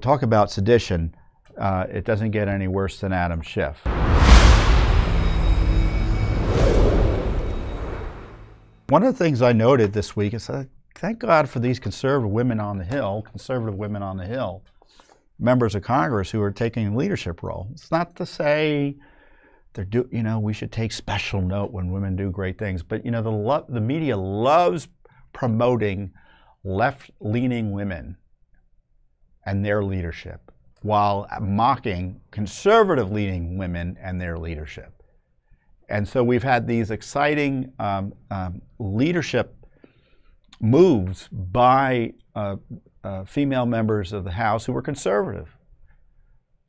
Talk about sedition. It doesn't get any worse than Adam Schiff. One of the things I noted this week is thank God for these conservative women on the Hill, members of Congress who are taking a leadership role. It's not to say we should take special note when women do great things, but the media loves promoting left-leaning women and their leadership while mocking conservative-leaning women and their leadership. And so we've had these exciting leadership moves by female members of the House who were conservative.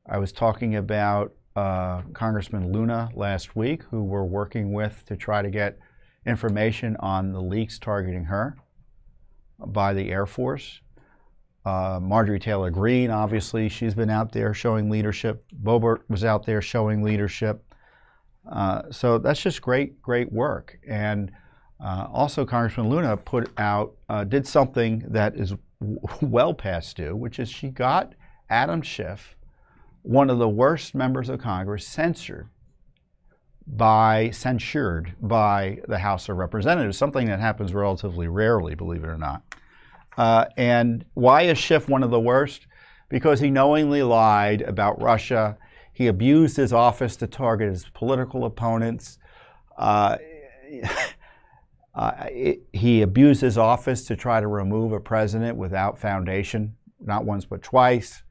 I was talking about Congressman Luna last week, who we're working with to try to get information on the leaks targeting her by the Air Force. Marjorie Taylor Greene, obviously, she's been out there showing leadership. Boebert was out there showing leadership. So that's just great work. And also Congressman Luna did something that is well past due, which is she got Adam Schiff, one of the worst members of Congress, censured by the House of Representatives, something that happens relatively rarely, believe it or not. And why is Schiff one of the worst? Because he knowingly lied about Russia. He abused his office to target his political opponents. He abused his office to try to remove a president without foundation, not once but twice.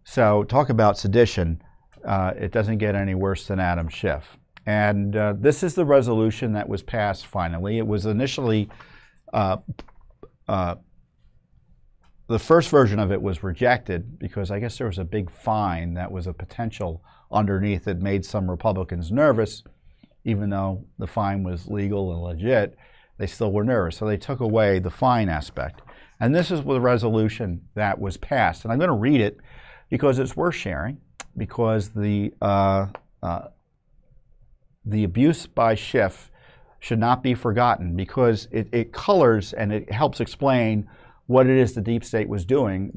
So talk about sedition. It doesn't get any worse than Adam Schiff. And this is the resolution that was passed finally. It was initially, the first version of it was rejected because I guess there was a big fine that was a potential underneath that made some Republicans nervous. Even though the fine was legal and legit, they still were nervous. So they took away the fine aspect. And this is the resolution that was passed. And I'm going to read it because it's worth sharing, because the abuse by Schiff should not be forgotten, because it colors and it helps explain what it is the deep state was doing,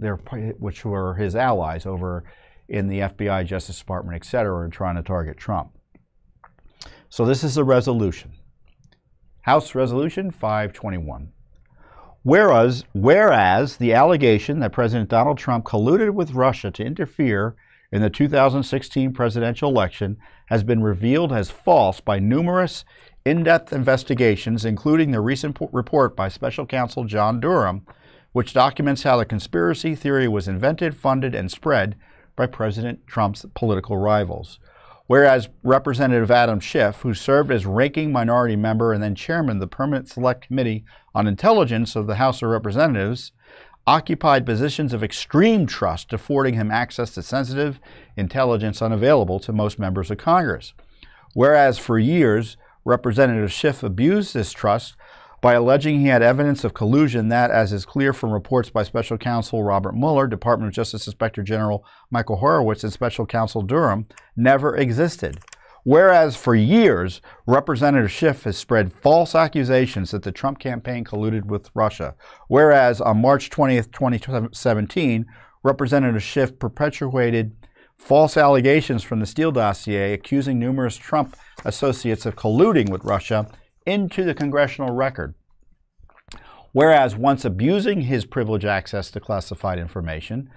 which were his allies over in the FBI, Justice Department, et cetera, and trying to target Trump. So this is the resolution. House Resolution 521. Whereas the allegation that President Donald Trump colluded with Russia to interfere in the 2016 presidential election has been revealed as false by numerous in-depth investigations, including the recent report by Special Counsel John Durham, which documents how the conspiracy theory was invented, funded, and spread by President Trump's political rivals. Whereas Representative Adam Schiff, who served as ranking minority member and then chairman of the Permanent Select Committee on Intelligence of the House of Representatives, occupied positions of extreme trust, affording him access to sensitive intelligence unavailable to most members of Congress. Whereas for years, Representative Schiff abused this trust by alleging he had evidence of collusion that, as is clear from reports by Special Counsel Robert Mueller, Department of Justice Inspector General Michael Horowitz, and Special Counsel Durham, never existed. Whereas for years, Representative Schiff has spread false accusations that the Trump campaign colluded with Russia. Whereas on March 20th, 2017, Representative Schiff perpetuated false allegations from the Steele dossier accusing numerous Trump associates of colluding with Russia into the congressional record. Whereas once abusing his privileged access to classified information,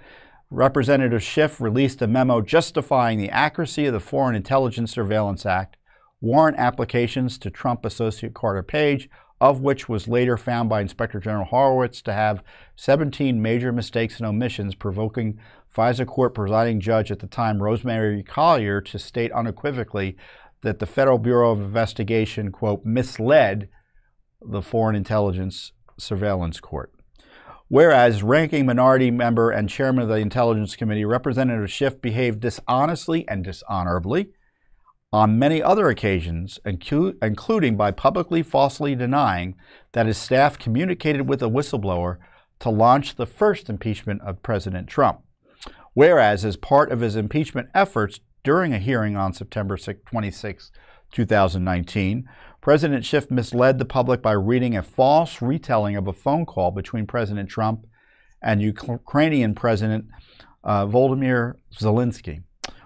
Representative Schiff released a memo justifying the accuracy of the Foreign Intelligence Surveillance Act, warrant applications to Trump associate Carter Page, of which was later found by Inspector General Horowitz to have 17 major mistakes and omissions, provoking FISA court presiding judge at the time, Rosemary Collier, to state unequivocally that the Federal Bureau of Investigation, quote, misled the Foreign Intelligence Surveillance Court. Whereas ranking minority member and chairman of the Intelligence Committee, Representative Schiff behaved dishonestly and dishonorably on many other occasions, including by publicly falsely denying that his staff communicated with a whistleblower to launch the first impeachment of President Trump. Whereas as part of his impeachment efforts during a hearing on September 26, 2019, President Schiff misled the public by reading a false retelling of a phone call between President Trump and Ukrainian President Volodymyr Zelensky.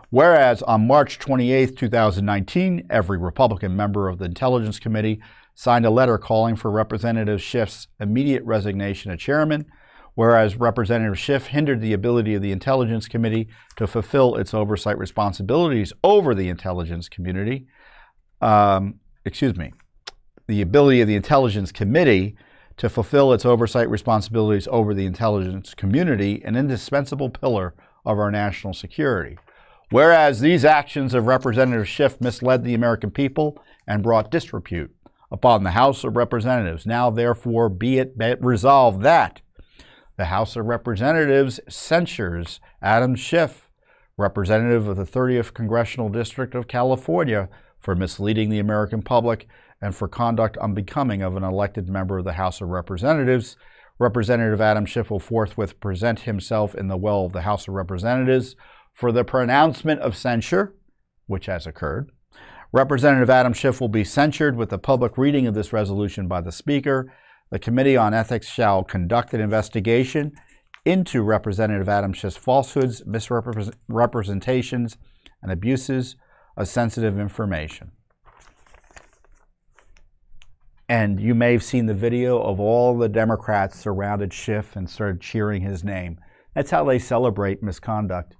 Whereas on March 28, 2019, every Republican member of the Intelligence Committee signed a letter calling for Representative Schiff's immediate resignation as chairman, whereas Representative Schiff hindered the ability of the Intelligence Committee to fulfill its oversight responsibilities over the intelligence community. The ability of the Intelligence Committee to fulfill its oversight responsibilities over the intelligence community, an indispensable pillar of our national security. Whereas these actions of Representative Schiff misled the American people and brought disrepute upon the House of Representatives, now therefore be it resolved that the House of Representatives censures Adam Schiff, representative of the 30th Congressional District of California, for misleading the American public and for conduct unbecoming of an elected member of the House of Representatives. Representative Adam Schiff will forthwith present himself in the well of the House of Representatives for the pronouncement of censure, which has occurred. Representative Adam Schiff will be censured with the public reading of this resolution by the Speaker. The Committee on Ethics shall conduct an investigation into Representative Adam Schiff's falsehoods, misrepresentations, and abuses of sensitive information. And you may have seen the video of all the Democrats surrounded Schiff and started cheering his name. That's how they celebrate misconduct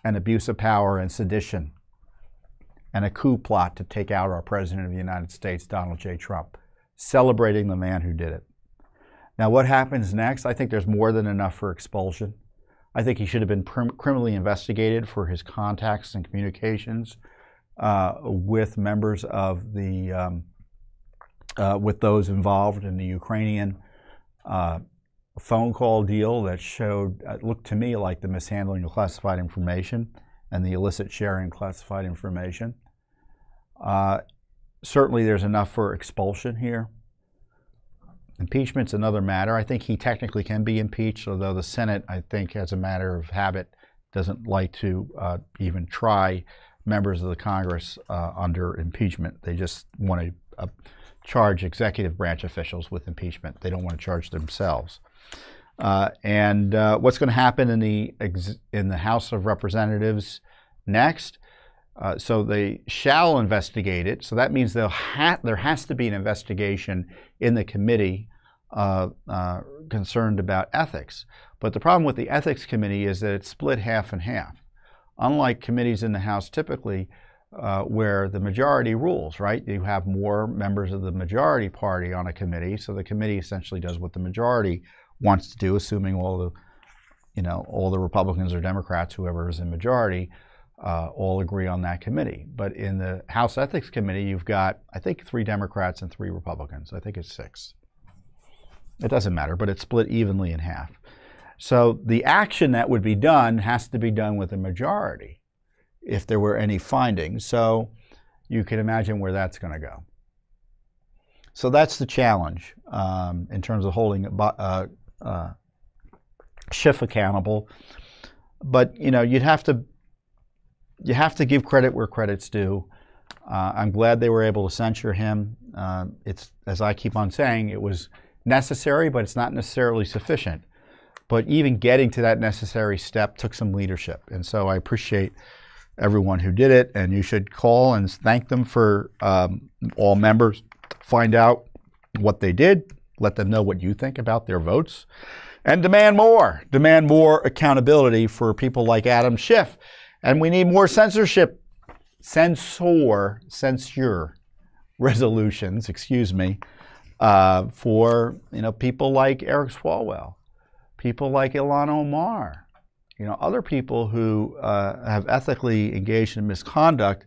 and abuse of power and sedition and a coup plot to take out our President of the United States, Donald J. Trump, celebrating the man who did it. Now, what happens next? I think there's more than enough for expulsion. I think he should have been criminally investigated for his contacts and communications with members of the, with those involved in the Ukrainian phone call deal that showed, looked to me like the mishandling of classified information and the illicit sharing of classified information. Certainly there's enough for expulsion here. Impeachment's another matter. I think he technically can be impeached, although the Senate, I think, as a matter of habit, doesn't like to even try members of the Congress under impeachment. They just want to charge executive branch officials with impeachment. They don't want to charge themselves. What's going to happen in the House of Representatives next? So they shall investigate it. So that means there has to be an investigation in the committee concerned about ethics. But the problem with the Ethics Committee is that it's split half and half. Unlike committees in the House typically, where the majority rules, right? You have more members of the majority party on a committee, so the committee essentially does what the majority wants to do, assuming all the Republicans or Democrats, whoever is in majority, all agree on that committee. But in the House Ethics Committee, you've got, I think, 3 Democrats and 3 Republicans. I think it's 6. It doesn't matter, but it's split evenly in half. So the action that would be done has to be done with a majority if there were any findings. So you can imagine where that's going to go. So that's the challenge in terms of holding Schiff accountable. But you have to give credit where credit's due. I'm glad they were able to censure him. It's, as I keep on saying, it was necessary, but it's not necessarily sufficient. But even getting to that necessary step took some leadership. And so I appreciate everyone who did it, and you should call and thank them for all members. Find out what they did, let them know what you think about their votes, and demand more. Demand more accountability for people like Adam Schiff. And we need more censure resolutions, for people like Eric Swalwell, people like Ilhan Omar, other people who have ethically engaged in misconduct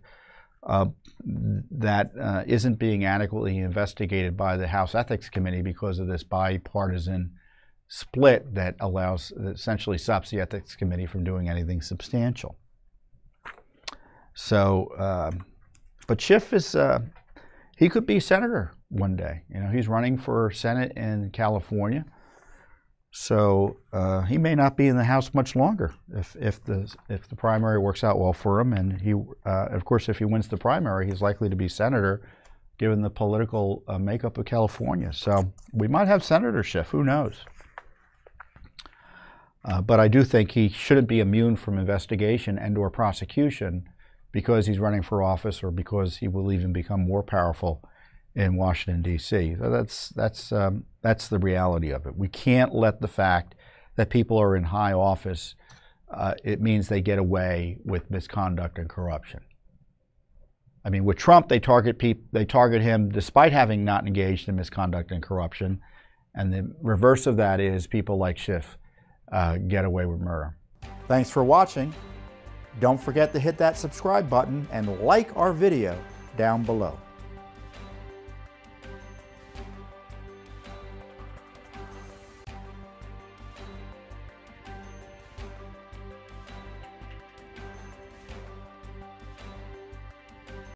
that isn't being adequately investigated by the House Ethics Committee because of this bipartisan split that essentially stops the Ethics Committee from doing anything substantial. So, but Schiff is, he could be senator one day. He's running for Senate in California. So he may not be in the House much longer if the primary works out well for him. And he, of course, if he wins the primary, he's likely to be senator, given the political makeup of California. So we might have Senator Schiff. Who knows? But I do think he shouldn't be immune from investigation and or prosecution because he's running for office or because he will even become more powerful in Washington, D.C. So that's the reality of it. We can't let the fact that people are in high office, it means they get away with misconduct and corruption. I mean, with Trump, they target him despite having not engaged in misconduct and corruption. And the reverse of that is people like Schiff get away with murder. Thanks for watching. Don't forget to hit that subscribe button and like our video down below.